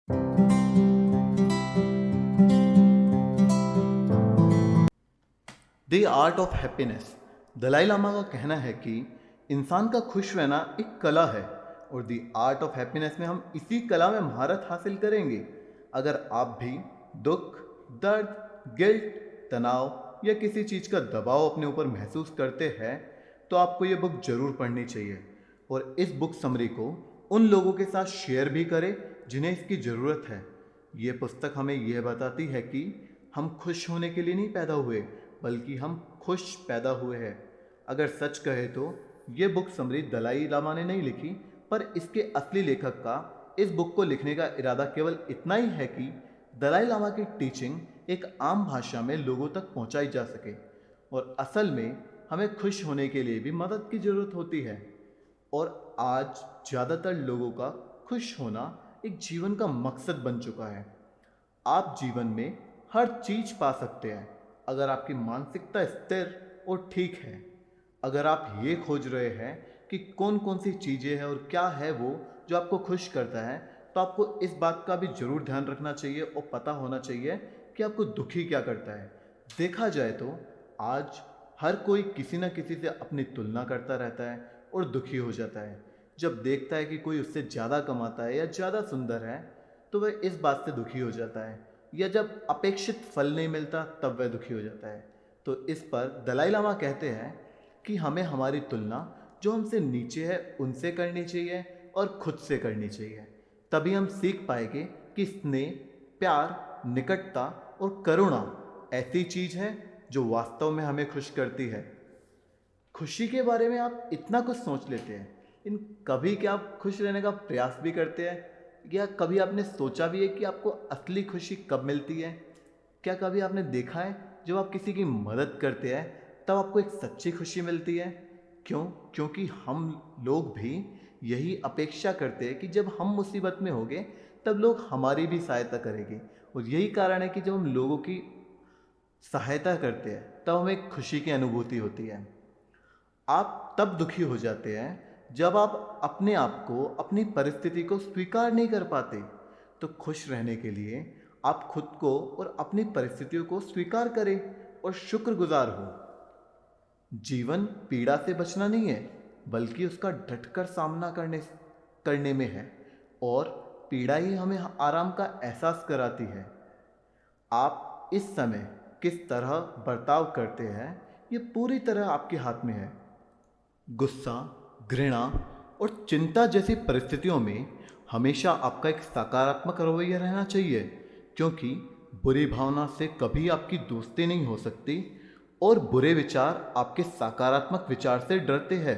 The art of happiness. Dalai Lama का कहना है कि इंसान का खुश रहना एक कला है और द आर्ट ऑफ हैप्पीनेस में हम इसी कला में महारत हासिल करेंगे। अगर आप भी दुख, दर्द, गिल्ट, तनाव या किसी चीज़ का दबाव अपने ऊपर महसूस करते हैं तो आपको ये बुक ज़रूर पढ़नी चाहिए और इस बुक समरी को उन लोगों के साथ शेयर भी करें जिन्हें इसकी ज़रूरत है। ये पुस्तक हमें यह बताती है कि हम खुश होने के लिए नहीं पैदा हुए बल्कि हम खुश पैदा हुए हैं। अगर सच कहे तो ये बुक समरी दलाई लामा ने नहीं लिखी, पर इसके असली लेखक का इस बुक को लिखने का इरादा केवल इतना ही है कि दलाई लामा की टीचिंग एक आम भाषा में लोगों तक पहुंचाई जा सके। और असल में हमें खुश होने के लिए भी मदद की ज़रूरत होती है और आज ज़्यादातर लोगों का खुश होना एक जीवन का मकसद बन चुका है। आप जीवन में हर चीज पा सकते हैं अगर आपकी मानसिकता स्थिर और ठीक है। अगर आप ये खोज रहे हैं कि कौन कौन सी चीज़ें हैं और क्या है वो जो आपको खुश करता है, तो आपको इस बात का भी ज़रूर ध्यान रखना चाहिए और पता होना चाहिए कि आपको दुखी क्या करता है। देखा जाए तो आज हर कोई किसी न किसी से अपनी तुलना करता रहता है और दुखी हो जाता है। जब देखता है कि कोई उससे ज़्यादा कमाता है या ज़्यादा सुंदर है तो वह इस बात से दुखी हो जाता है, या जब अपेक्षित फल नहीं मिलता तब वह दुखी हो जाता है। तो इस पर दलाई लामा कहते हैं कि हमें हमारी तुलना जो हमसे नीचे है उनसे करनी चाहिए और खुद से करनी चाहिए। तभी हम सीख पाएंगे कि स्नेह, प्यार, निकटता और करुणा ऐसी चीज है जो वास्तव में हमें खुश करती है। खुशी के बारे में आप इतना कुछ सोच लेते हैं, इन कभी क्या आप खुश रहने का प्रयास भी करते हैं? या कभी आपने सोचा भी है कि आपको असली खुशी कब मिलती है? क्या कभी आपने देखा है जब आप किसी की मदद करते हैं तब आपको एक सच्ची खुशी मिलती है? क्यों? क्योंकि हम लोग भी यही अपेक्षा करते हैं कि जब हम मुसीबत में होंगे तब लोग हमारी भी सहायता करेंगे। और यही कारण है कि जब हम लोगों की सहायता करते हैं तब हमें खुशी की अनुभूति होती है। आप तब दुखी हो जाते हैं जब आप अपने आप को, अपनी परिस्थिति को स्वीकार नहीं कर पाते। तो खुश रहने के लिए आप खुद को और अपनी परिस्थितियों को स्वीकार करें और शुक्रगुजार हो। जीवन पीड़ा से बचना नहीं है बल्कि उसका डटकर सामना करने में है, और पीड़ा ही हमें आराम का एहसास कराती है। आप इस समय किस तरह बर्ताव करते हैं ये पूरी तरह आपके हाथ में है। गुस्सा, घृणा और चिंता जैसी परिस्थितियों में हमेशा आपका एक सकारात्मक रवैया रहना चाहिए, क्योंकि बुरी भावना से कभी आपकी दोस्ती नहीं हो सकती और बुरे विचार आपके सकारात्मक विचार से डरते हैं।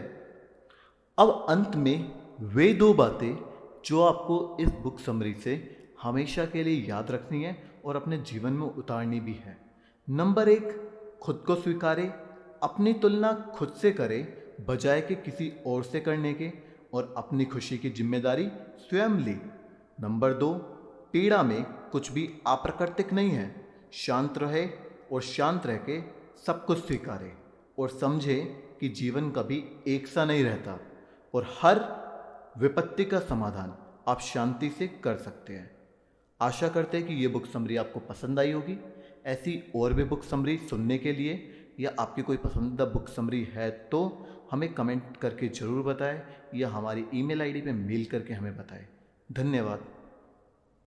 अब अंत में वे दो बातें जो आपको इस बुक समरी से हमेशा के लिए याद रखनी है और अपने जीवन में उतारनी भी है। नंबर 1, खुद को स्वीकारें। अपनी तुलना खुद से करें बजाय कि किसी और से करने के, और अपनी खुशी की जिम्मेदारी स्वयं ली। नंबर 2, पीड़ा में कुछ भी अप्राकृतिक नहीं है। शांत रहे और शांत रह के सब कुछ स्वीकारे और समझे कि जीवन कभी एक सा नहीं रहता और हर विपत्ति का समाधान आप शांति से कर सकते हैं। आशा करते हैं कि ये बुक समरी आपको पसंद आई होगी। ऐसी और भी बुक समरी सुनने के लिए या आपकी कोई पसंदीदा बुक समरी है तो हमें कमेंट करके ज़रूर बताएं या हमारी ईमेल आईडी पे मेल करके हमें बताएं। धन्यवाद।